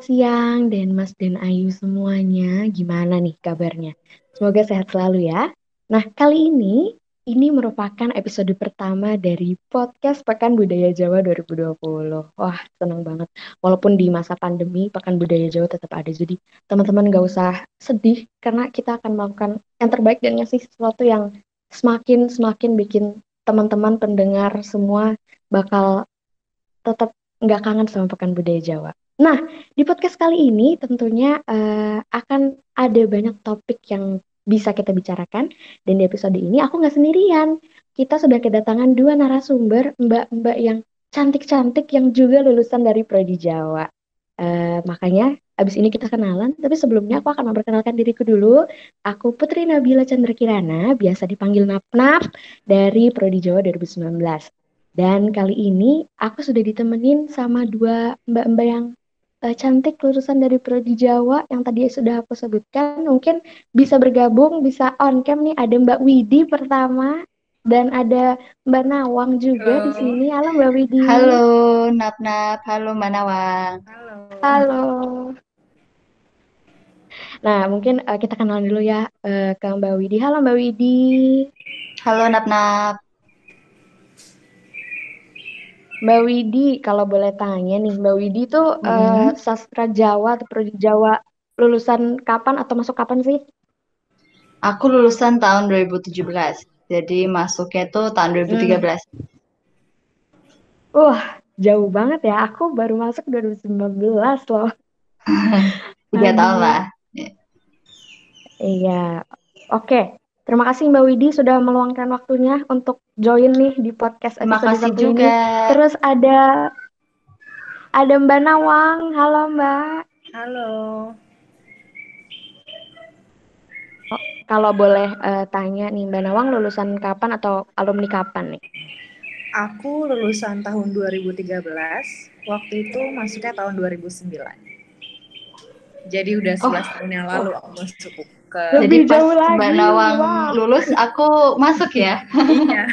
siang dan Mas dan Ayu semuanya. Gimana nih kabarnya? Semoga sehat selalu ya. Nah, kali ini merupakan episode pertama dari podcast Pekan Budaya Jawa 2020. Wah, seneng banget. Walaupun di masa pandemi, Pekan Budaya Jawa tetap ada. Jadi, teman-teman gak usah sedih karena kita akan melakukan yang terbaik dan ngasih sesuatu yang semakin bikin teman-teman pendengar semua bakal tetap nggak kangen sama Pekan Budaya Jawa. Nah, di podcast kali ini tentunya akan ada banyak topik yang bisa kita bicarakan. Dan di episode ini aku nggak sendirian. Kita sudah kedatangan dua narasumber, mbak-mbak yang cantik-cantik yang juga lulusan dari Prodi Jawa. Makanya abis ini kita kenalan, tapi sebelumnya aku akan memperkenalkan diriku dulu. Aku Putri Nabila Chandra Kirana, biasa dipanggil Nap-Nap dari Prodi Jawa 2019. Dan kali ini aku sudah ditemenin sama dua mbak-mbak yang cantik lulusan dari Prodi Jawa yang tadi sudah aku sebutkan. Mungkin bisa bergabung, bisa on cam nih. Ada Mbak Widi pertama dan ada Mbak Nawang juga di Halo, sini. Halo Mbak Widi. Halo Nap-Nap, halo Manawang. halo. Halo. Nah, mungkin kita kenalan dulu ya ke Mbak Widi. Halo Mbak Widi. Halo Nap-Nap. Mbak Widi, kalau boleh tanya nih, Mbak Widi tuh Mm-mm. sastra Jawa atau Prodi Jawa lulusan kapan atau masuk kapan sih? Aku lulusan tahun 2017, jadi masuknya tuh tahun Hmm. 2013. Wah, jauh banget ya. Aku baru masuk 2019 loh. 3 tahun lah. Aduh. Iya. Oke. Terima kasih Mbak Widi sudah meluangkan waktunya untuk join nih di podcast Terima episode kasih satu ini. juga. Terus ada Mbak Nawang. Halo Mbak. Halo, Oh, kalau boleh tanya nih Mbak Nawang lulusan kapan atau alumni kapan nih? aku lulusan tahun 2013. Waktu itu masuknya tahun 2009. Jadi udah Oh, 11 tahun yang lalu Wah, aku masuk ke. jadi lebih pas jauh Mbak lagi. Nawang Wah. lulus, aku masuk ya. Iya.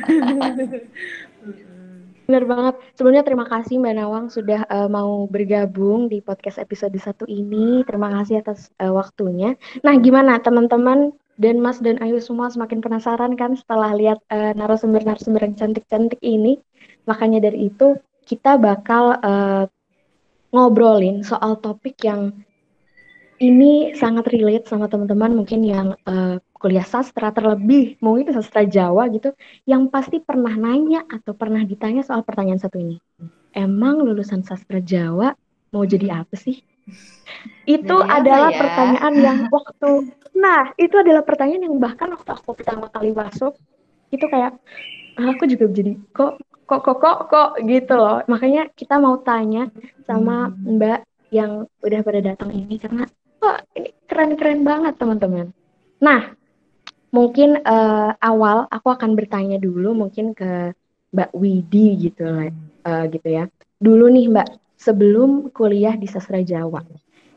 Benar banget. Sebelumnya terima kasih Mbak Nawang sudah mau bergabung di podcast episode satu ini. Terima kasih atas waktunya. Nah, gimana teman-teman dan Mas dan Ayu semua semakin penasaran kan setelah lihat narasumber-narasumber yang cantik-cantik ini. Makanya dari itu kita bakal ngobrolin soal topik yang ini sangat relate sama teman-teman mungkin yang kuliah sastra terlebih mungkin sastra Jawa gitu yang pasti pernah nanya atau pernah ditanya soal pertanyaan satu ini. Emang lulusan sastra Jawa mau jadi apa sih? Itu Jadi apa adalah ya? pertanyaan yang itu adalah pertanyaan yang bahkan waktu aku pertama kali masuk itu kayak aku juga jadi kok gitu loh. Makanya kita mau tanya sama Mbak yang udah pada datang ini karena kok ini keren-keren banget teman-teman. Nah, mungkin awal aku akan bertanya dulu mungkin ke Mbak Widi gitu lah, gitu ya. Dulu nih Mbak, sebelum kuliah di sastra Jawa,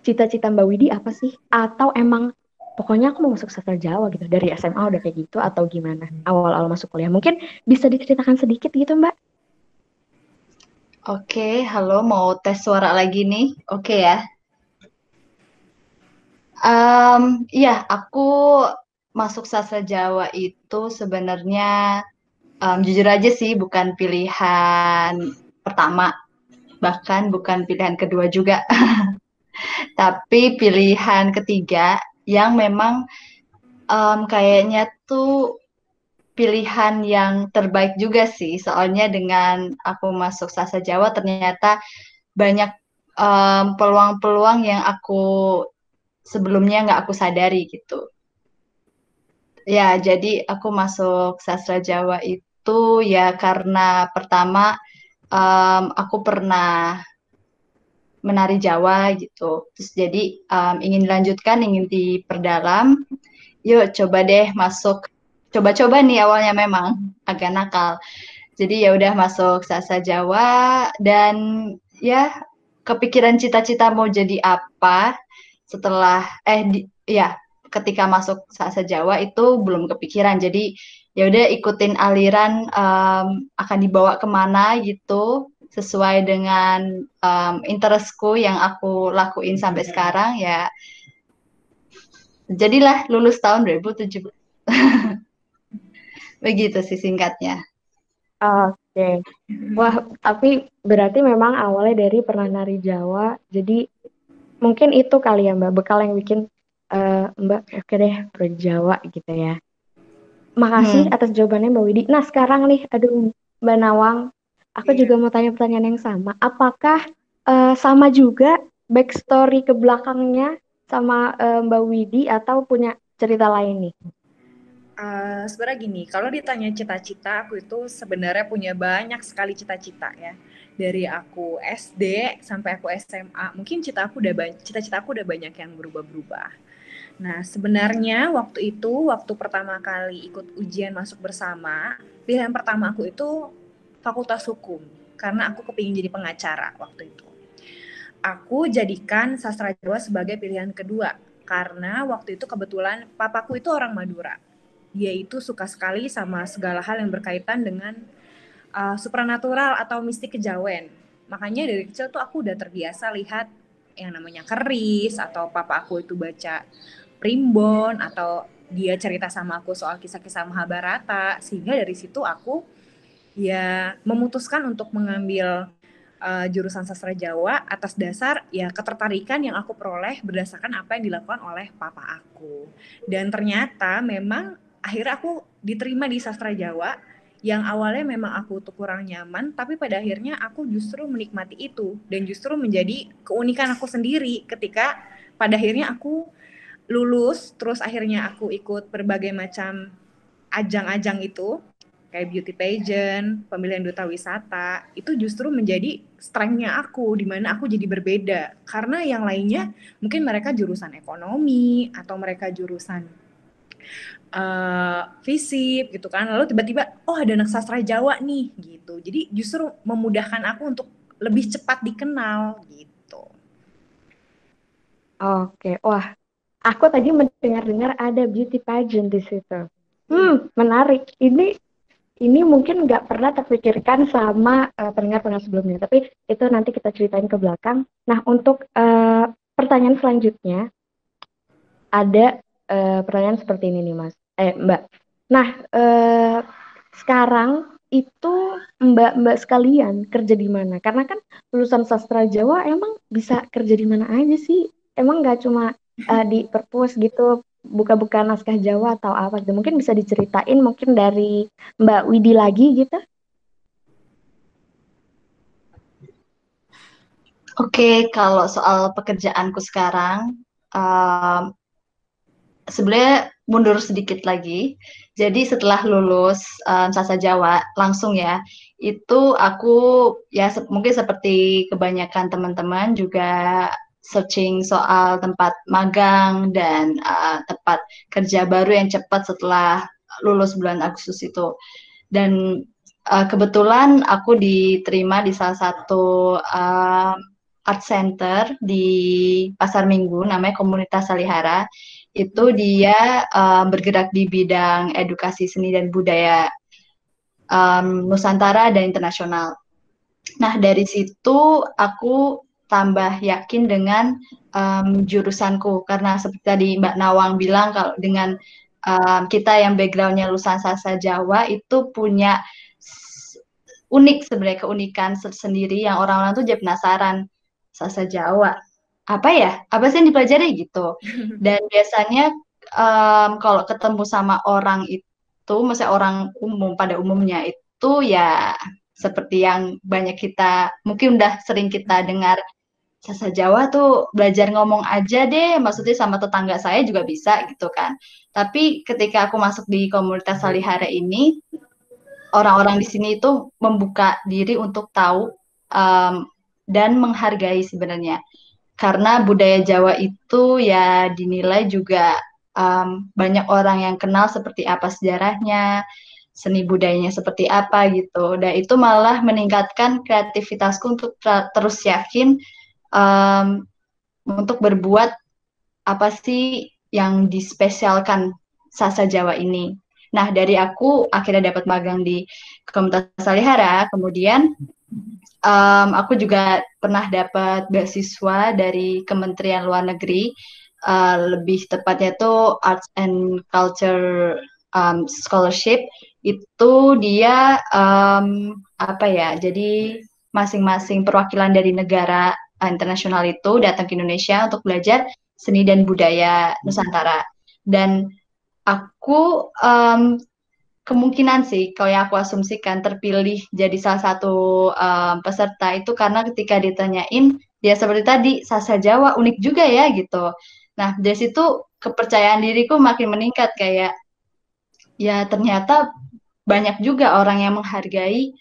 cita-cita Mbak Widi apa sih? Atau emang pokoknya aku mau masuk sastra Jawa gitu dari SMA udah kayak gitu atau gimana? Awal-awal masuk kuliah mungkin bisa diceritakan sedikit gitu Mbak? Oke, halo, mau tes suara lagi nih. Oke ya. Iya, aku masuk sastra Jawa itu sebenarnya jujur aja sih bukan pilihan pertama, bahkan bukan pilihan kedua juga, tapi pilihan ketiga yang memang kayaknya tuh pilihan yang terbaik juga sih. Soalnya dengan aku masuk sastra Jawa ternyata banyak peluang-peluang yang aku sebelumnya nggak aku sadari gitu. Ya, jadi aku masuk sastra Jawa itu ya karena pertama aku pernah menari Jawa gitu. Terus jadi ingin dilanjutkan, ingin diperdalam. Yuk coba deh masuk. Coba-coba nih awalnya memang agak nakal. Jadi ya udah masuk sastra Jawa dan ya kepikiran cita-cita mau jadi apa setelah ya ketika masuk sastra Jawa itu belum kepikiran. Jadi ya udah ikutin aliran akan dibawa kemana gitu sesuai dengan interestku yang aku lakuin sampai sekarang ya. Jadilah lulus tahun 2017. Begitu sih singkatnya. Oke. Wah, tapi berarti memang awalnya dari pernah nari Jawa. Jadi mungkin itu kali ya Mbak, bekal yang bikin Mbak oke deh pro Jawa gitu ya. Makasih atas jawabannya Mbak Widi. Nah sekarang nih, aduh Mbak Nawang, aku Iya. juga mau tanya pertanyaan yang sama. Apakah sama juga backstory ke belakangnya sama Mbak Widi atau punya cerita lain nih? Sebenarnya gini, kalau ditanya cita-cita, aku itu sebenarnya punya banyak sekali cita-cita ya. Dari aku SD sampai aku SMA, mungkin cita-cita aku udah banyak yang berubah-berubah. Nah, sebenarnya waktu pertama kali ikut ujian masuk bersama, pilihan pertama aku itu Fakultas Hukum, karena aku kepingin jadi pengacara waktu itu. Aku jadikan sastra Jawa sebagai pilihan kedua, karena waktu itu kebetulan papaku itu orang Madura. Dia itu suka sekali sama segala hal yang berkaitan dengan supranatural atau mistik kejawen. Makanya dari kecil tuh aku udah terbiasa lihat yang namanya keris, atau papa aku itu baca primbon, atau dia cerita sama aku soal kisah-kisah Mahabharata, sehingga dari situ aku ya memutuskan untuk mengambil jurusan sastra Jawa atas dasar ya ketertarikan yang aku peroleh berdasarkan apa yang dilakukan oleh papa aku. Dan ternyata memang akhirnya aku diterima di sastra Jawa yang awalnya memang aku tuh kurang nyaman, tapi pada akhirnya aku justru menikmati itu dan justru menjadi keunikan aku sendiri ketika pada akhirnya aku lulus, terus akhirnya aku ikut berbagai macam ajang-ajang itu kayak beauty pageant, pemilihan duta wisata, itu justru menjadi strength-nya aku, di mana aku jadi berbeda. Karena yang lainnya mungkin mereka jurusan ekonomi, atau mereka jurusan fisip gitu kan. Lalu tiba-tiba, oh ada anak sastra Jawa nih gitu. Jadi justru memudahkan aku untuk lebih cepat dikenal gitu. Oke, wah, aku tadi mendengar-dengar ada beauty pageant di situ. Menarik. Ini mungkin nggak pernah terpikirkan sama pendengar-pendengar sebelumnya, tapi itu nanti kita ceritain ke belakang. Nah, untuk pertanyaan selanjutnya, ada pertanyaan seperti ini nih, Mas. Mbak. Nah, sekarang itu Mbak-mbak sekalian kerja di mana? Karena kan lulusan sastra Jawa emang bisa kerja di mana aja sih? Emang nggak cuma di perpus gitu, buka-buka naskah Jawa atau apa gitu. Mungkin bisa diceritain mungkin dari Mbak Widi lagi gitu. Oke, kalau soal pekerjaanku sekarang, sebenarnya mundur sedikit lagi. Jadi setelah lulus Sastra Jawa langsung ya, itu aku ya mungkin seperti kebanyakan teman-teman juga searching soal tempat magang dan tempat kerja baru yang cepat setelah lulus bulan Agustus itu. Dan kebetulan aku diterima di salah satu art center di Pasar Minggu, namanya Komunitas Salihara. Itu dia bergerak di bidang edukasi seni dan budaya Nusantara dan internasional. Nah, dari situ aku tambah yakin dengan jurusanku, karena seperti tadi Mbak Nawang bilang, kalau dengan kita yang backgroundnya lulusan sastra Jawa itu punya unik, sebenarnya keunikan sendiri yang orang-orang tuh jadi penasaran, sastra Jawa apa ya, apa sih yang dipelajari gitu. Dan biasanya kalau ketemu sama orang itu, misalnya orang umum pada umumnya itu ya seperti yang banyak kita mungkin udah sering kita dengar, sastra Jawa tuh belajar ngomong aja deh, maksudnya sama tetangga saya juga bisa gitu kan. Tapi ketika aku masuk di komunitas Salihara ini, orang-orang di sini itu membuka diri untuk tahu dan menghargai sebenarnya. Karena budaya Jawa itu ya dinilai juga banyak orang yang kenal seperti apa sejarahnya, seni budayanya seperti apa gitu. Dan itu malah meningkatkan kreativitasku untuk terus yakin untuk berbuat apa sih yang dispesialkan sastra Jawa ini. Nah, dari aku akhirnya dapat magang di Komunitas Salihara, kemudian Aku juga pernah dapat beasiswa dari Kementerian Luar Negeri, lebih tepatnya itu Arts and Culture Scholarship. Itu dia apa ya? Jadi masing-masing perwakilan dari negara internasional itu datang ke Indonesia untuk belajar seni dan budaya Nusantara. Dan aku kemungkinan sih, kalau yang aku asumsikan terpilih jadi salah satu peserta itu karena ketika ditanyain, ya seperti tadi, sastra Jawa unik juga ya gitu. Nah, dari situ kepercayaan diriku makin meningkat kayak, ya ternyata banyak juga orang yang menghargai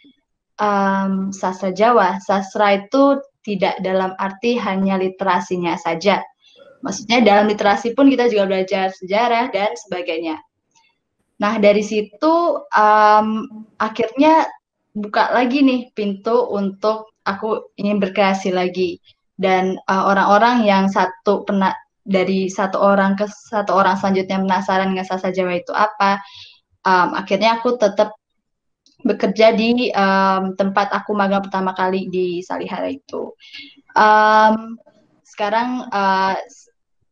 sastra Jawa. Sastra itu tidak dalam arti hanya literasinya saja. Maksudnya dalam literasi pun kita juga belajar sejarah dan sebagainya. Nah, dari situ akhirnya buka lagi nih pintu untuk aku ingin berkreasi lagi. Dan orang-orang yang dari satu orang ke satu orang selanjutnya penasaran dengan sastra Jawa itu apa, akhirnya aku tetap bekerja di tempat aku magang pertama kali di Salihara itu. Sekarang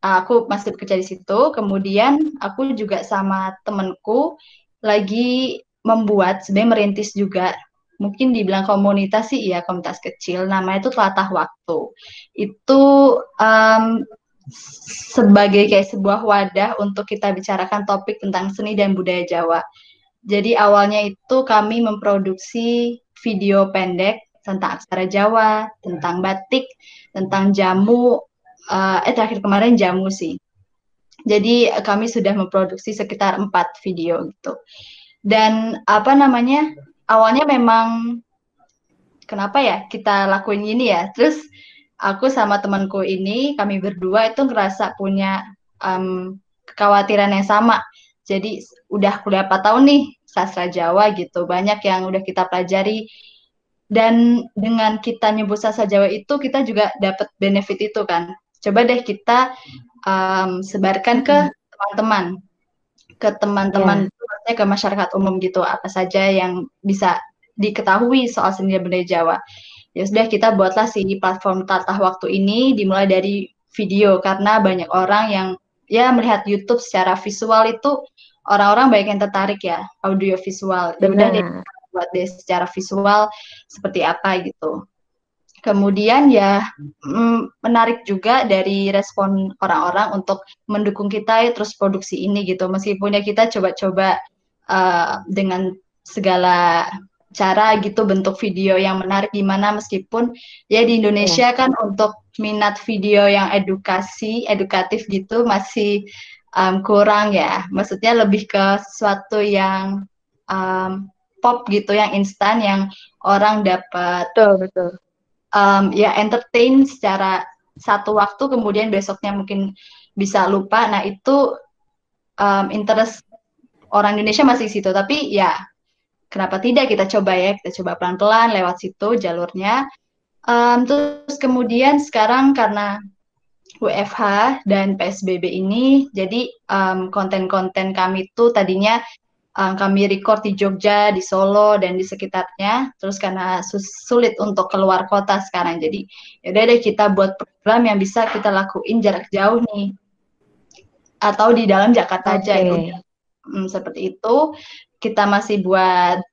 aku masih bekerja di situ, kemudian aku juga sama temenku lagi membuat, sebenarnya merintis juga, mungkin dibilang komunitas sih, ya komunitas kecil, namanya itu Telatah Waktu. Itu sebagai kayak sebuah wadah untuk kita bicarakan topik tentang seni dan budaya Jawa. Jadi awalnya itu kami memproduksi video pendek tentang aksara Jawa, tentang batik, tentang jamu, terakhir kemarin jamu sih. Jadi kami sudah memproduksi sekitar 4 video gitu. Dan apa namanya, awalnya memang kenapa ya kita lakuin ini ya. Terus aku sama temanku ini, kami berdua itu ngerasa punya kekhawatiran yang sama. Jadi udah kuliah 4 tahun nih sastra Jawa gitu, banyak yang udah kita pelajari. Dan dengan kita nyebut sastra Jawa itu kita juga dapat benefit itu kan. Coba deh kita sebarkan ke teman-teman, maksudnya ke masyarakat umum gitu, apa saja yang bisa diketahui soal seni dan budaya Jawa. Ya sudah, kita buatlah si platform Tatah Waktu ini dimulai dari video, karena banyak orang yang ya melihat YouTube secara visual itu, orang-orang banyak yang tertarik ya, audio visual. Ya udah deh, buat deh secara visual seperti apa gitu. Kemudian ya menarik juga dari respon orang-orang untuk mendukung kita ya terus produksi ini gitu. Meskipun ya kita coba-coba dengan segala cara gitu bentuk video yang menarik gimana, meskipun ya di Indonesia kan untuk minat video yang edukatif gitu masih kurang ya. Maksudnya lebih ke sesuatu yang pop gitu, yang instan, yang orang dapat Betul. ya entertain secara satu waktu, kemudian besoknya mungkin bisa lupa. Nah itu interest orang Indonesia masih situ, tapi ya kenapa tidak kita coba ya, kita coba pelan-pelan lewat situ jalurnya. Terus kemudian sekarang karena WFH dan PSBB ini, jadi konten-konten kami itu tadinya kami record di Jogja, di Solo, dan di sekitarnya. Terus karena sulit untuk keluar kota sekarang, jadi yaudah deh kita buat program yang bisa kita lakuin jarak jauh nih, atau di dalam Jakarta aja. Seperti itu. Kita masih buat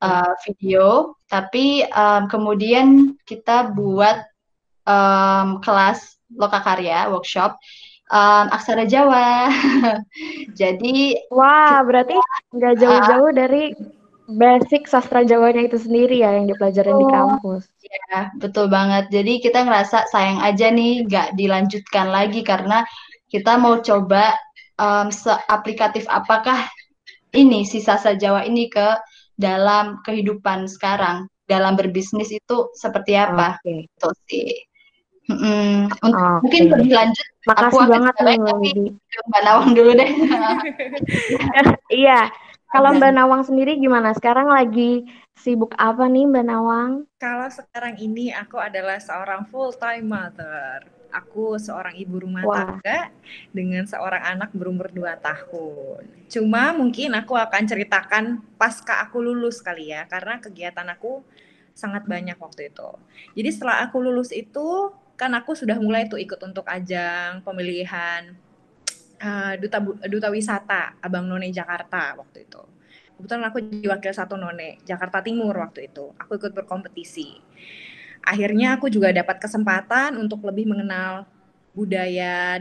video, tapi kemudian kita buat kelas lokakarya, workshop aksara Jawa. Jadi berarti nggak jauh-jauh dari basic sastra Jawanya itu sendiri ya yang dipelajarin di kampus. Ya, betul banget. Jadi kita ngerasa sayang aja nih nggak dilanjutkan lagi, karena kita mau coba seaplikatif apakah ini si sastra Jawa ini ke dalam kehidupan sekarang, dalam berbisnis itu seperti apa. Itu sih. Mungkin lebih lanjut, makasih aku banget nih Mbak Widy. Mbak Nawang dulu deh. Iya, kalau Mbak Nawang sendiri gimana? Sekarang lagi sibuk apa nih Mbak Nawang? Kalau sekarang ini aku adalah seorang full time mother. Aku seorang ibu rumah tangga dengan seorang anak berumur 2 tahun. Cuma mungkin aku akan ceritakan pasca aku lulus kali ya, karena kegiatan aku sangat banyak waktu itu. Jadi setelah aku lulus itu, kan aku sudah mulai tuh ikut untuk ajang pemilihan duta wisata Abang None Jakarta waktu itu. Kebetulan aku jadi wakil 1 None Jakarta Timur waktu itu. Aku ikut berkompetisi. Akhirnya aku juga dapat kesempatan untuk lebih mengenal budaya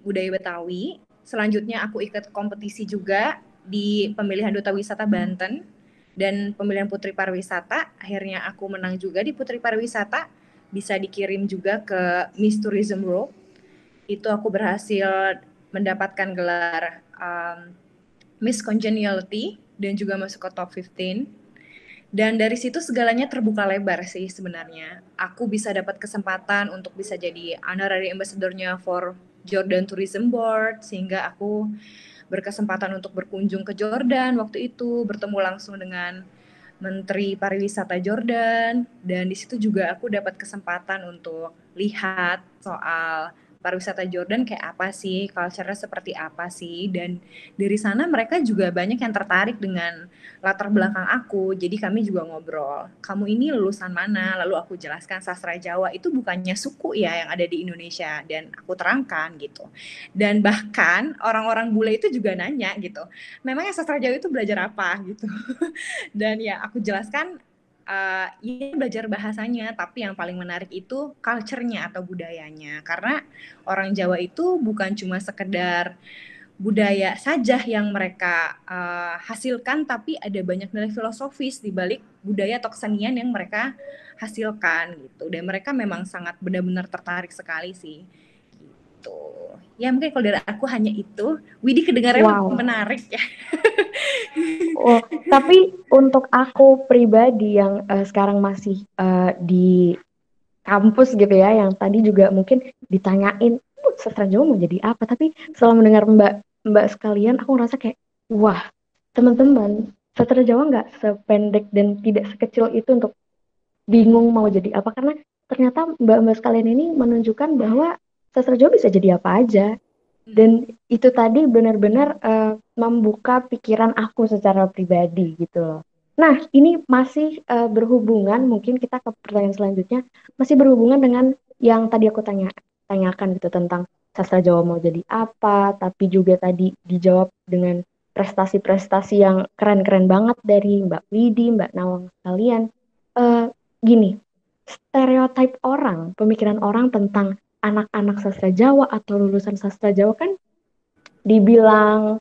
Betawi. Selanjutnya aku ikut kompetisi juga di pemilihan duta wisata Banten dan pemilihan putri pariwisata. Akhirnya aku menang juga di putri pariwisata, bisa dikirim juga ke Miss Tourism World. Itu aku berhasil mendapatkan gelar Miss Congeniality dan juga masuk ke top 15. Dan dari situ segalanya terbuka lebar sih sebenarnya. Aku bisa dapat kesempatan untuk bisa jadi honorary ambassador-nya for Jordan Tourism Board, sehingga aku berkesempatan untuk berkunjung ke Jordan waktu itu, bertemu langsung dengan Menteri Pariwisata Jordan, dan di situ juga aku dapat kesempatan untuk lihat soal pariwisata Jordan kayak apa sih, culture-nya seperti apa sih, dan dari sana mereka juga banyak yang tertarik dengan latar belakang aku, jadi kami juga ngobrol, kamu ini lulusan mana, lalu aku jelaskan sastra Jawa itu bukannya suku ya yang ada di Indonesia, dan aku terangkan gitu. Dan bahkan orang-orang bule itu juga nanya gitu, memangnya sastra Jawa itu belajar apa gitu. Dan ya aku jelaskan, ini belajar bahasanya, tapi yang paling menarik itu culture-nya atau budayanya. Karena orang Jawa itu bukan cuma sekedar budaya saja yang mereka hasilkan, tapi ada banyak nilai filosofis di balik budaya atau kesenian yang mereka hasilkan gitu. Dan mereka memang sangat benar-benar tertarik sekali sih. Gitu. Ya mungkin kalau dari aku hanya itu. Widi kedengarannya Wow. menarik ya. Oh, tapi untuk aku pribadi yang sekarang masih di kampus gitu ya, yang tadi juga mungkin ditanyain, sastra Jawa mau jadi apa? Tapi setelah mendengar mbak sekalian, aku ngerasa kayak, wah, teman-teman, sastra Jawa nggak sependek dan tidak sekecil itu untuk bingung mau jadi apa, karena ternyata mbak-mbak sekalian ini menunjukkan bahwa sastra Jawa bisa jadi apa aja. Dan itu tadi benar-benar membuka pikiran aku secara pribadi gitu loh. Nah, ini masih berhubungan, mungkin kita ke pertanyaan selanjutnya, masih berhubungan dengan yang tadi aku tanyakan gitu tentang sastra Jawa mau jadi apa, tapi juga tadi dijawab dengan prestasi-prestasi yang keren-keren banget dari Mbak Widi, Mbak Nawang sekalian. Gini, stereotip orang, pemikiran orang tentang anak-anak sastra Jawa atau lulusan sastra Jawa kan dibilang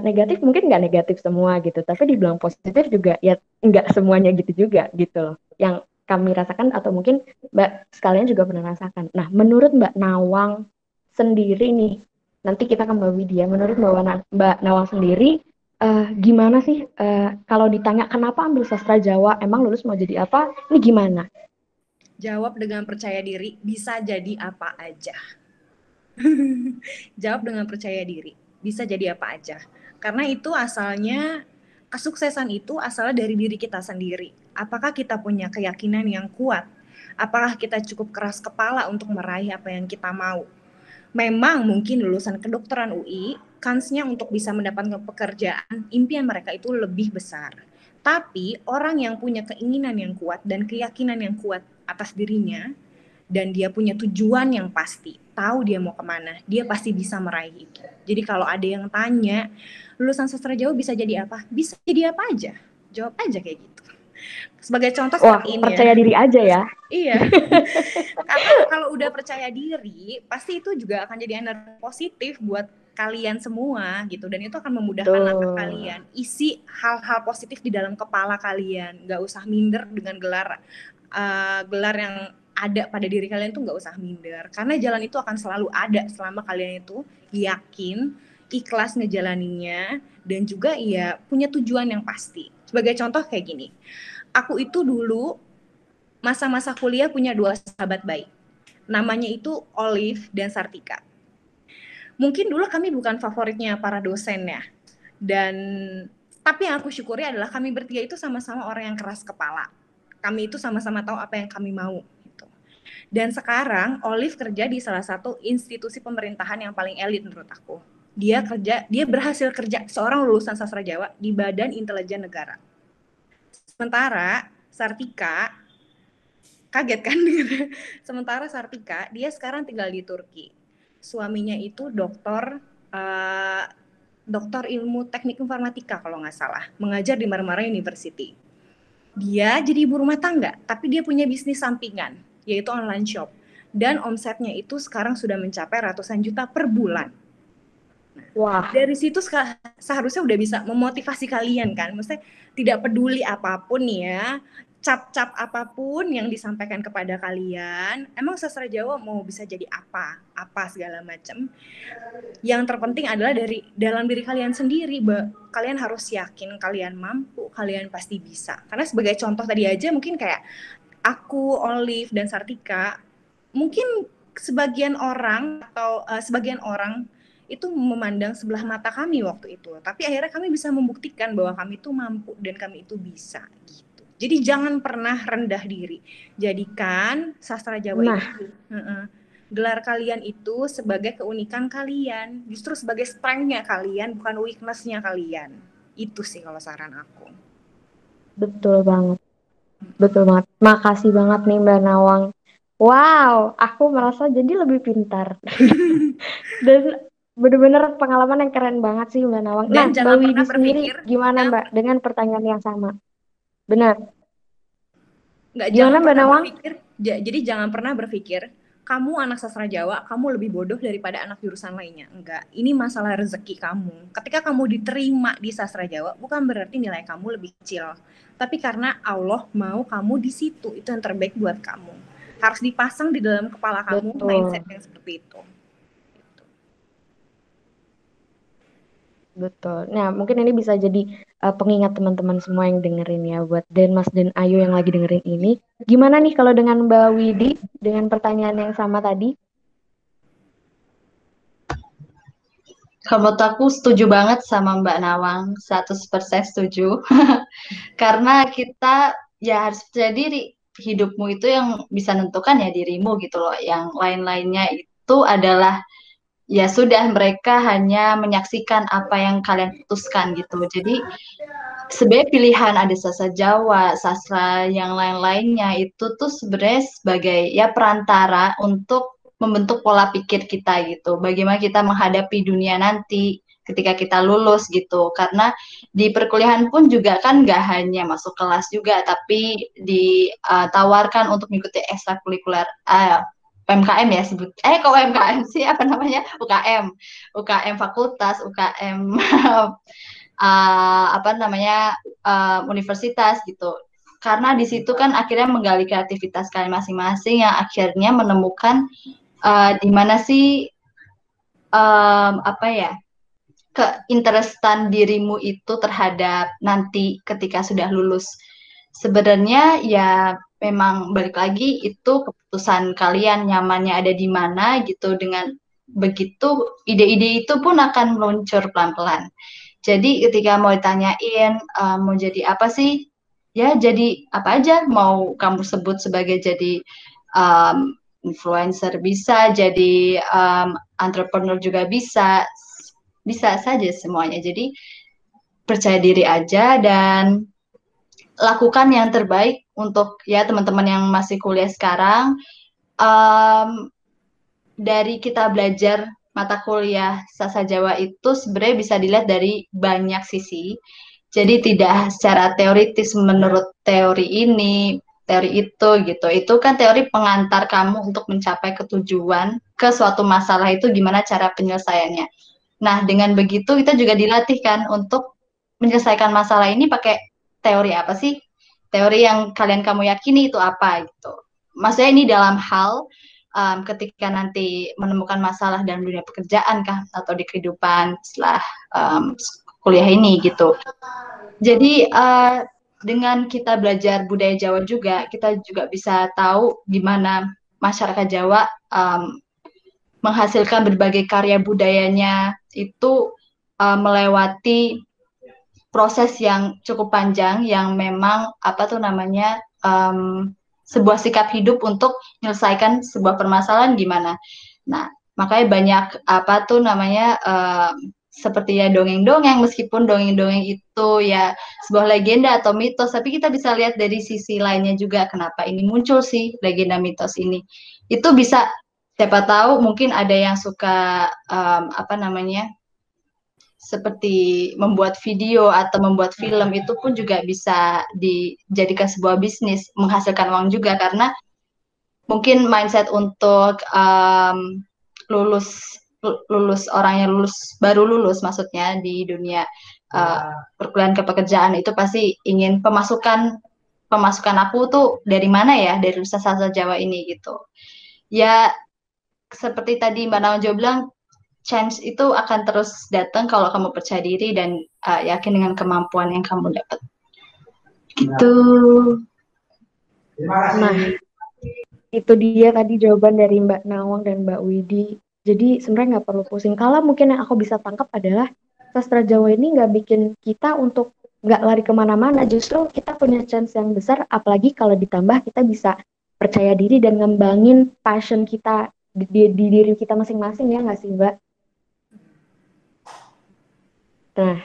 negatif, mungkin nggak negatif semua gitu, tapi dibilang positif juga ya nggak semuanya gitu juga gitu loh. Yang kami rasakan atau mungkin Mbak sekalian juga pernah rasakan. Nah, menurut Mbak Nawang sendiri nih, nanti kita ke Mbak Widya, menurut Mbak Nawang sendiri gimana sih kalau ditanya kenapa ambil sastra Jawa, emang lulus mau jadi apa? Ini gimana? Jawab dengan percaya diri, bisa jadi apa aja. Jawab dengan percaya diri, bisa jadi apa aja. Karena itu asalnya, kesuksesan itu asalnya dari diri kita sendiri. Apakah kita punya keyakinan yang kuat? Apakah kita cukup keras kepala untuk meraih apa yang kita mau? Memang mungkin lulusan kedokteran UI, kansnya untuk bisa mendapatkan pekerjaan, impian mereka itu lebih besar. Tapi orang yang punya keinginan yang kuat dan keyakinan yang kuat atas dirinya, dan dia punya tujuan yang pasti, tahu dia mau kemana, dia pasti bisa meraih itu. Jadi kalau ada yang tanya, lulusan sastra Jawa bisa jadi apa? Bisa jadi apa aja, jawab aja kayak gitu. Sebagai contoh Wah, seperti ini percaya ya. diri aja ya. Iya, karena kalau udah percaya diri, pasti itu juga akan jadi energi positif buat kalian semua gitu, dan itu akan memudahkan langkah kalian. Isi hal-hal positif di dalam kepala kalian, nggak usah minder dengan gelar yang ada pada diri kalian tuh, nggak usah minder, karena jalan itu akan selalu ada selama kalian itu yakin, ikhlas ngejalaninnya, dan juga ya punya tujuan yang pasti. Sebagai contoh kayak gini, aku itu dulu masa-masa kuliah punya 2 sahabat baik. Namanya itu Olive dan Sartika. Mungkin dulu kami bukan favoritnya para dosen ya. Dan tapi yang aku syukuri adalah kami bertiga itu sama-sama orang yang keras kepala. Kami itu sama-sama tahu apa yang kami mau gitu. Dan sekarang Olive kerja di salah satu institusi pemerintahan yang paling elit menurut aku. Dia berhasil kerja seorang lulusan sastra Jawa di Badan Intelijen Negara. Sementara Sartika Kaget kan? Sementara Sartika, dia sekarang tinggal di Turki. Suaminya itu eh, doktor ilmu teknik informatika kalau nggak salah, mengajar di Marmara University. Dia jadi ibu rumah tangga, tapi dia punya bisnis sampingan, yaitu online shop. Dan omsetnya itu sekarang sudah mencapai ratusan juta per bulan. Wah, Dari situ seharusnya udah bisa memotivasi kalian kan, maksudnya tidak peduli apapun ya, cap-cap apapun yang disampaikan kepada kalian, emang sastra Jawa mau bisa jadi apa segala macam. Yang terpenting adalah dari dalam diri kalian sendiri, kalian harus yakin kalian mampu, kalian pasti bisa. Karena sebagai contoh tadi aja mungkin kayak aku, Olive dan Sartika, mungkin sebagian orang atau sebagian orang itu memandang sebelah mata kami waktu itu, tapi akhirnya kami bisa membuktikan bahwa kami itu mampu dan kami itu bisa gitu. Jadi jangan pernah rendah diri, jadikan sastra Jawa nah itu gelar kalian itu sebagai keunikan kalian, justru sebagai strength-nya kalian, bukan weakness-nya kalian. Itu sih kalau saran aku. betul banget, betul banget. Makasih banget nih Mbak Nawang. Wow, aku merasa jadi lebih pintar. Dan bener-bener pengalaman yang keren banget sih Mbak Nawang. Nah, Dan Mbak jangan pernah Widi sendiri berpikir, gimana Mbak dengan pertanyaan yang sama? Benar. Gimana jangan Mbak pernah Nawang? berpikir, jadi jangan pernah berpikir kamu anak sastra Jawa, kamu lebih bodoh daripada anak jurusan lainnya. Enggak, ini masalah rezeki kamu. Ketika kamu diterima di sastra Jawa, bukan berarti nilai kamu lebih kecil. Tapi karena Allah mau kamu di situ, itu yang terbaik buat kamu. Harus dipasang di dalam kepala kamu mindset Betul, yang seperti itu. betul. Nah, mungkin ini bisa jadi pengingat teman-teman semua yang dengerin ya, buat Denmas dan Ayu yang lagi dengerin ini. Gimana nih kalau dengan Mbak Widi, dengan pertanyaan yang sama tadi? Kalau menurut aku setuju banget sama Mbak Nawang, 100% setuju. Karena kita ya harus percaya diri. Hidupmu itu yang bisa nentukan ya dirimu gitu loh. Yang lain-lainnya itu adalah ya sudah mereka hanya menyaksikan apa yang kalian putuskan gitu. Jadi sebenarnya pilihan ada sastra Jawa, sastra yang lain-lainnya itu tuh sebenarnya sebagai ya perantara untuk membentuk pola pikir kita gitu. Bagaimana kita menghadapi dunia nanti ketika kita lulus gitu. Karena di perkuliahan pun juga kan nggak hanya masuk kelas juga, tapi ditawarkan untuk mengikuti ekstrakurikuler UMKM ya sebut kok UMKM sih apa namanya UKM fakultas UKM apa namanya universitas gitu. Karena di situ kan akhirnya menggali kreativitas kalian masing-masing yang akhirnya menemukan di mana sih apa ya keinterestan dirimu itu terhadap nanti ketika sudah lulus. Sebenarnya ya memang balik lagi itu keputusan kalian nyamannya ada di mana gitu. Dengan begitu ide-ide itu pun akan meluncur pelan-pelan. Jadi ketika mau ditanyain mau jadi apa sih? Ya jadi apa aja mau kamu sebut sebagai jadi influencer bisa, jadi entrepreneur juga bisa, bisa saja semuanya. Jadi percaya diri aja dan lakukan yang terbaik untuk ya teman-teman yang masih kuliah sekarang. Dari kita belajar mata kuliah Sastra Jawa itu sebenarnya bisa dilihat dari banyak sisi. Jadi tidak secara teoritis menurut teori ini, teori itu gitu. Itu kan teori pengantar kamu untuk mencapai ketujuan ke suatu masalah itu gimana cara penyelesaiannya. Nah, dengan begitu kita juga dilatih kan untuk menyelesaikan masalah ini pakai teori apa sih? Teori yang kamu yakini itu apa gitu. Maksudnya ini dalam hal ketika nanti menemukan masalah dalam dunia pekerjaan kah atau di kehidupan setelah kuliah ini gitu. Jadi dengan kita belajar budaya Jawa juga, kita juga bisa tahu gimana masyarakat Jawa menghasilkan berbagai karya budayanya itu melewati proses yang cukup panjang yang memang apa tuh namanya sebuah sikap hidup untuk menyelesaikan sebuah permasalahan gimana. Nah, makanya banyak apa tuh namanya seperti ya dongeng-dongeng, meskipun dongeng-dongeng itu ya sebuah legenda atau mitos, tapi kita bisa lihat dari sisi lainnya juga kenapa ini muncul sih legenda mitos ini. Itu bisa, siapa tahu mungkin ada yang suka apa namanya, seperti membuat video atau membuat film, itu pun juga bisa dijadikan sebuah bisnis, menghasilkan uang juga, karena mungkin mindset untuk lulus lulus orang yang baru lulus maksudnya di dunia perkuliahan ke pekerjaan itu pasti ingin pemasukan aku tuh dari mana ya, dari sastra Jawa ini gitu. Ya seperti tadi Mbak Nawanjo bilang, chance itu akan terus datang kalau kamu percaya diri dan yakin dengan kemampuan yang kamu dapat. Gitu. Nah, itu dia tadi jawaban dari Mbak Nawang dan Mbak Widi. Jadi sebenarnya nggak perlu pusing. Kalau mungkin yang aku bisa tangkap adalah sastra Jawa ini nggak bikin kita untuk nggak lari kemana-mana. Justru kita punya chance yang besar, apalagi kalau ditambah kita bisa percaya diri dan ngembangin passion kita di diri kita masing-masing, ya nggak sih Mbak? Nah,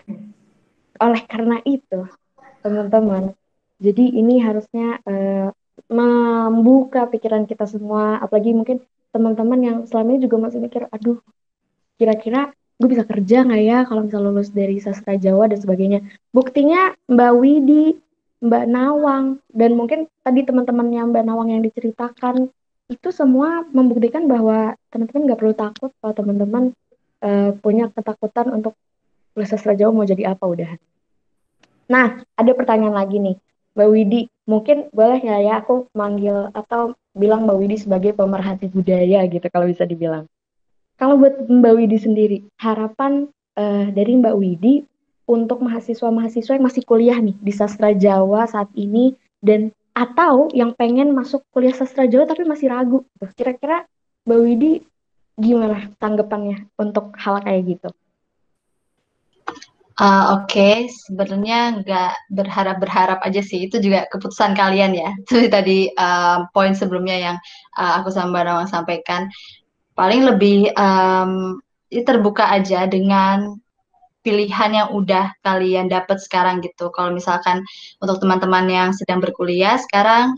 oleh karena itu, teman-teman, jadi ini harusnya membuka pikiran kita semua, apalagi mungkin teman-teman yang selama ini juga masih mikir, aduh, kira-kira gue bisa kerja nggak ya kalau misal lulus dari sastra Jawa dan sebagainya. Buktinya Mbak Widi, Mbak Nawang, dan mungkin tadi teman-temannya Mbak Nawang yang diceritakan, itu semua membuktikan bahwa teman-teman nggak perlu takut kalau teman-teman punya ketakutan untuk lulus sastra Jawa mau jadi apa udah. Nah, ada pertanyaan lagi nih, Mbak Widi. Mungkin boleh nggak ya aku manggil atau bilang Mbak Widi sebagai pemerhati budaya gitu kalau bisa dibilang. Kalau buat Mbak Widi sendiri, harapan dari Mbak Widi untuk mahasiswa-mahasiswa yang masih kuliah nih di sastra Jawa saat ini dan atau yang pengen masuk kuliah sastra Jawa tapi masih ragu, gitu. Kira-kira Mbak Widi gimana tanggapannya untuk hal kayak gitu? Oke, sebenarnya nggak berharap-berharap aja sih. Itu juga keputusan kalian ya. Seperti tadi poin sebelumnya yang aku sama Mbak Nawang sampaikan. Paling lebih terbuka aja dengan pilihan yang udah kalian dapat sekarang gitu. Kalau misalkan untuk teman-teman yang sedang berkuliah sekarang,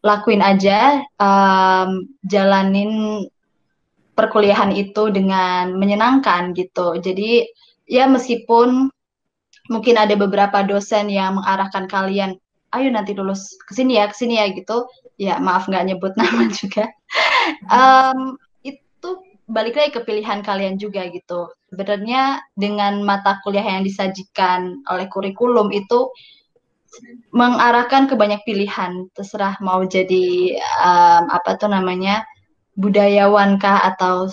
lakuin aja, jalanin perkuliahan itu dengan menyenangkan gitu. Jadi ya meskipun mungkin ada beberapa dosen yang mengarahkan kalian, ayo nanti lulus kesini ya gitu. Ya maaf nggak nyebut nama juga. Itu balik lagi ke pilihan kalian juga gitu. Sebenarnya dengan mata kuliah yang disajikan oleh kurikulum itu mengarahkan ke banyak pilihan. Terserah mau jadi apa tuh namanya, budayawan kah atau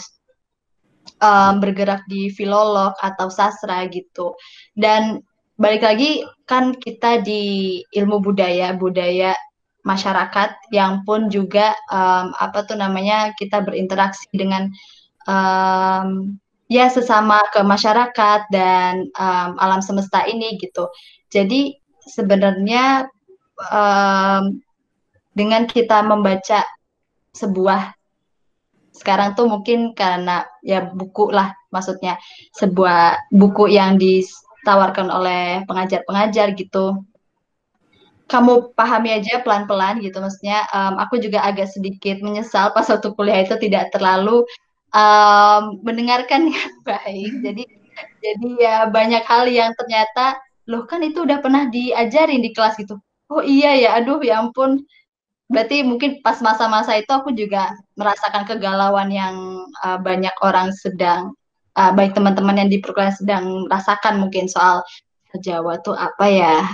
bergerak di filolog atau sastra gitu. Dan balik lagi kan kita di ilmu budaya masyarakat yang pun juga apa tuh namanya, kita berinteraksi dengan ya sesama ke masyarakat dan alam semesta ini gitu. Jadi sebenarnya dengan kita membaca sebuah, sekarang tuh mungkin karena ya buku lah, maksudnya sebuah buku yang ditawarkan oleh pengajar-pengajar gitu, kamu pahami aja pelan-pelan gitu. Maksudnya aku juga agak sedikit menyesal pas waktu kuliah itu tidak terlalu mendengarkan dengan baik. Jadi ya banyak hal yang ternyata, loh kan itu udah pernah diajarin di kelas gitu. Oh iya ya, aduh ya ampun. Berarti mungkin pas masa-masa itu aku juga merasakan kegalauan yang banyak orang sedang, baik teman-teman yang di perkuliahan sedang rasakan, mungkin soal Jawa tuh apa ya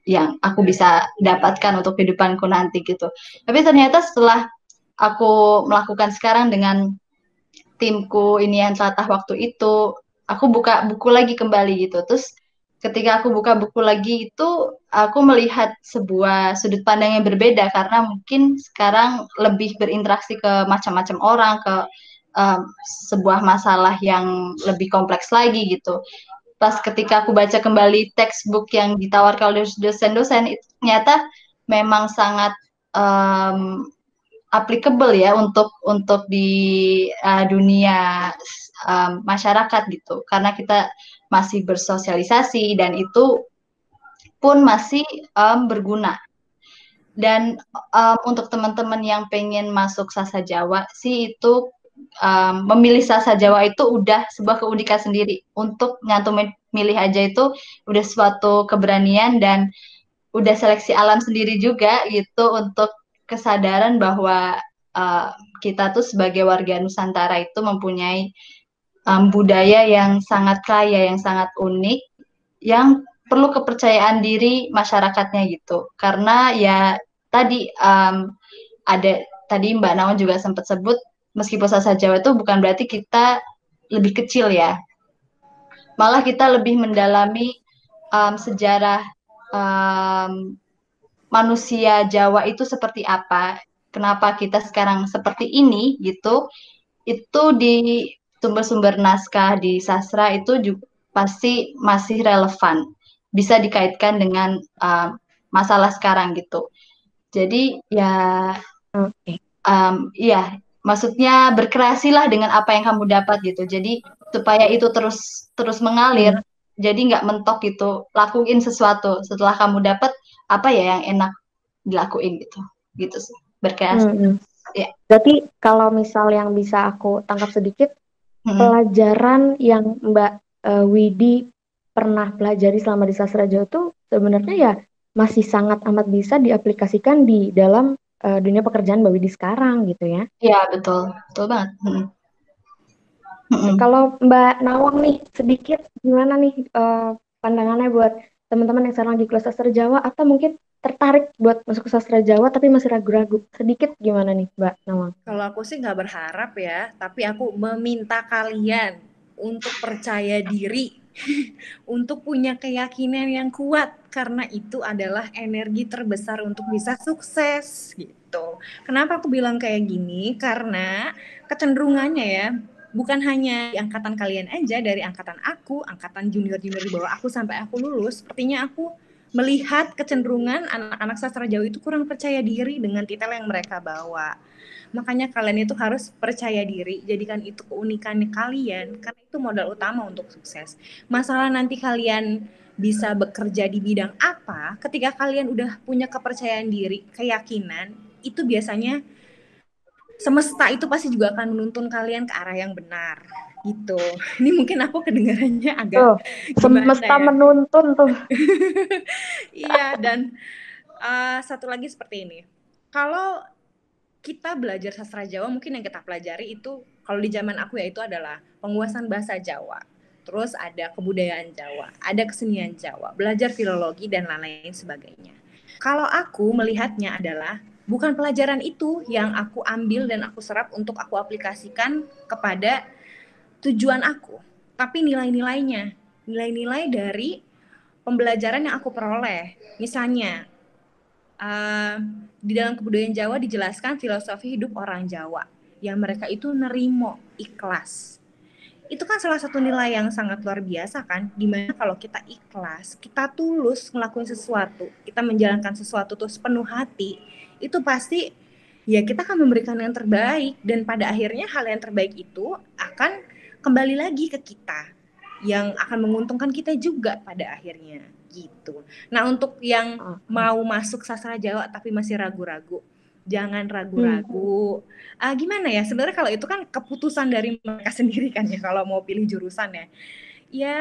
yang aku bisa dapatkan untuk kehidupanku nanti gitu. Tapi ternyata setelah aku melakukan sekarang dengan timku ini yang telatah waktu itu, aku buka buku lagi kembali gitu. Terus ketika aku buka buku lagi itu, aku melihat sebuah sudut pandang yang berbeda karena mungkin sekarang lebih berinteraksi ke macam-macam orang, ke sebuah masalah yang lebih kompleks lagi gitu. Pas ketika aku baca kembali textbook yang ditawarkan oleh dosen-dosen, itu ternyata memang sangat applicable ya untuk di dunia masyarakat gitu, karena kita masih bersosialisasi dan itu pun masih berguna. Dan untuk teman-teman yang pengen masuk Sastra Jawa sih itu memilih Sastra Jawa itu udah sebuah keunikan sendiri. Untuk nyantumin milih aja itu udah suatu keberanian dan udah seleksi alam sendiri juga gitu, untuk kesadaran bahwa kita tuh sebagai warga Nusantara itu mempunyai budaya yang sangat kaya, yang sangat unik, yang perlu kepercayaan diri masyarakatnya gitu. Karena ya tadi ada tadi Mbak Nawan juga sempat sebut, meskipun Sastra Jawa itu bukan berarti kita lebih kecil ya. Malah kita lebih mendalami sejarah manusia Jawa itu seperti apa, kenapa kita sekarang seperti ini gitu. Itu di sumber-sumber naskah di sastra itu juga pasti masih relevan, bisa dikaitkan dengan masalah sekarang gitu. Jadi ya iya, maksudnya berkreasilah dengan apa yang kamu dapat gitu. Jadi supaya itu terus mengalir, jadi nggak mentok gitu. Lakuin sesuatu setelah kamu dapat apa ya yang enak dilakuin gitu sih. Berkreasi. Ya. Berarti kalau misal yang bisa aku tangkap sedikit, pelajaran yang Mbak Widi pernah pelajari selama di Sastra Jawa itu sebenarnya ya masih sangat amat bisa diaplikasikan di dalam dunia pekerjaan Mbak Widi sekarang gitu ya. Iya, betul banget. Kalau Mbak Nawang nih sedikit gimana nih pandangannya buat teman-teman yang sekarang lagi kuliah Sastra Jawa atau mungkin tertarik buat masuk ke Sastra Jawa tapi masih ragu-ragu, sedikit gimana nih Mbak Nawang? Kalau aku sih nggak berharap ya, tapi aku meminta kalian untuk percaya diri, untuk punya keyakinan yang kuat, karena itu adalah energi terbesar untuk bisa sukses gitu. Kenapa aku bilang kayak gini? Karena kecenderungannya ya, bukan hanya di angkatan kalian aja, dari angkatan aku, angkatan junior-junior di bawah aku sampai aku lulus, sepertinya aku melihat kecenderungan anak-anak sastra Jawa itu kurang percaya diri dengan titel yang mereka bawa. Makanya kalian itu harus percaya diri, jadikan itu keunikannya kalian, karena itu modal utama untuk sukses. Masalah nanti kalian bisa bekerja di bidang apa, ketika kalian udah punya kepercayaan diri, keyakinan, itu biasanya semesta itu pasti juga akan menuntun kalian ke arah yang benar gitu. Ini mungkin aku kedengarannya agak semesta ya? Menuntun tuh. Iya, dan satu lagi seperti ini. Kalau kita belajar sastra Jawa, mungkin yang kita pelajari itu kalau di zaman aku ya itu adalah penguasaan bahasa Jawa. Terus ada kebudayaan Jawa, ada kesenian Jawa, belajar filologi dan lain-lain sebagainya. Kalau aku melihatnya adalah bukan pelajaran itu yang aku ambil dan aku serap untuk aku aplikasikan kepada tujuan aku, tapi nilai-nilainya, nilai-nilai dari pembelajaran yang aku peroleh. Misalnya di dalam kebudayaan Jawa dijelaskan filosofi hidup orang Jawa yang mereka itu nerimo, ikhlas. Itu kan salah satu nilai yang sangat luar biasa kan, dimana kalau kita ikhlas, kita tulus ngelakuin sesuatu, kita menjalankan sesuatu tuh sepenuh hati, itu pasti ya kita akan memberikan yang terbaik, dan pada akhirnya hal yang terbaik itu akan kembali lagi ke kita, yang akan menguntungkan kita juga pada akhirnya gitu. Nah, untuk yang mau masuk sastra Jawa tapi masih ragu-ragu, jangan ragu-ragu. Gimana ya, sebenarnya kalau itu kan keputusan dari mereka sendiri kan ya, kalau mau pilih jurusan ya. Ya,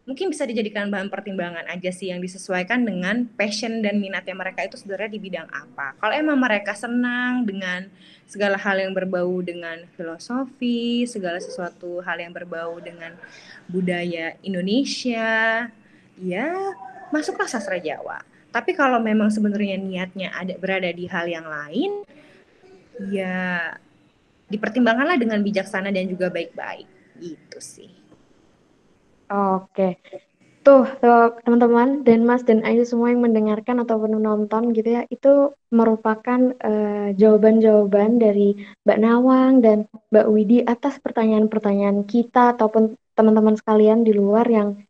mungkin bisa dijadikan bahan pertimbangan aja sih, yang disesuaikan dengan passion dan minatnya mereka itu sebenarnya di bidang apa. Kalau emang mereka senang dengan segala hal yang berbau dengan filosofi, segala sesuatu hal yang berbau dengan budaya Indonesia, ya masuklah sastra Jawa. Tapi kalau memang sebenarnya niatnya berada di hal yang lain, ya dipertimbangkanlah dengan bijaksana dan juga baik-baik. Gitu sih. Oke. Tuh teman-teman dan Mas dan Ayu semua yang mendengarkan ataupun menonton gitu ya, itu merupakan jawaban-jawaban dari Mbak Nawang dan Mbak Widi atas pertanyaan-pertanyaan kita ataupun teman-teman sekalian di luar yang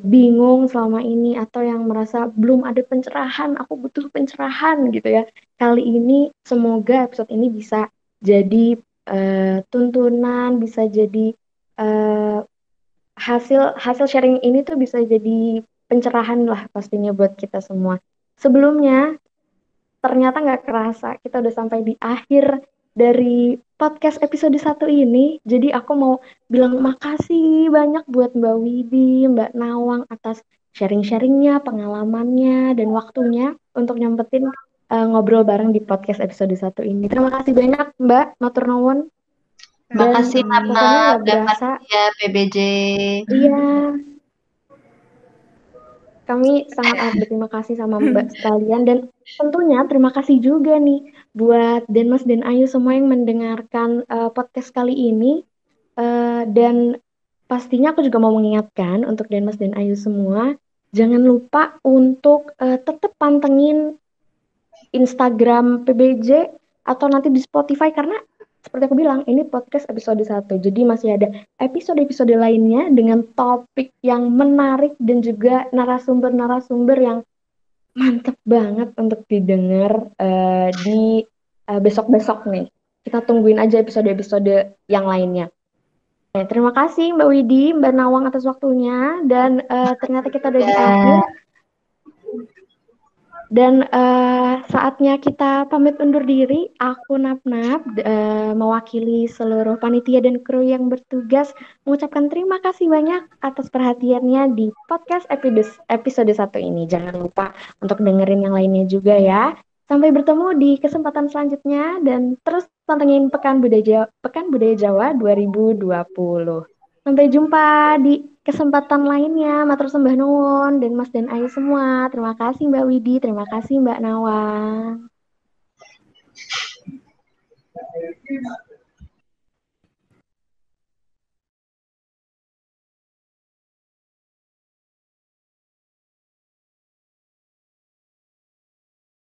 bingung selama ini atau yang merasa belum ada pencerahan, aku butuh pencerahan gitu ya. Kali ini semoga episode ini bisa jadi tuntunan, bisa jadi eh, hasil hasil sharing ini tuh bisa jadi pencerahan lah pastinya buat kita semua. Sebelumnya ternyata nggak kerasa kita udah sampai di akhir dari podcast episode 1 ini. Jadi aku mau bilang makasih banyak buat Mbak Widi, Mbak Nawang atas sharing-sharingnya, pengalamannya, dan waktunya untuk nyempetin ngobrol bareng di podcast episode 1 ini. Terima kasih banyak Mbak, matur nuwun. Dan Makasih Nana pokoknya nggak dan berasa, ya PBJ. iya, kami sangat amat berterima kasih sama Mbak sekalian dan tentunya terima kasih juga nih buat Denmas dan Ayu semua yang mendengarkan podcast kali ini. Dan pastinya aku juga mau mengingatkan untuk Denmas dan Ayu semua, jangan lupa untuk tetap pantengin Instagram PBJ atau nanti di Spotify karena seperti aku bilang ini podcast episode 1. Jadi masih ada episode-episode lainnya dengan topik yang menarik dan juga narasumber-narasumber yang mantep banget untuk didengar di besok-besok nih. Kita tungguin aja episode-episode yang lainnya. Terima kasih Mbak Widi, Mbak Nawang atas waktunya dan ternyata kita udah di akhir. Ya, Dan saatnya kita pamit undur diri. Aku Nap-Nap mewakili seluruh panitia dan kru yang bertugas mengucapkan terima kasih banyak atas perhatiannya di podcast episode 1 ini. Jangan lupa untuk dengerin yang lainnya juga ya. Sampai bertemu di kesempatan selanjutnya dan terus pantengin Pekan Budaya Jawa 2020. Sampai jumpa di kesempatan lainnya. Matur sembah nuwun dan Mas dan Ayu semua. Terima kasih Mbak Widi, terima kasih Mbak Nawang.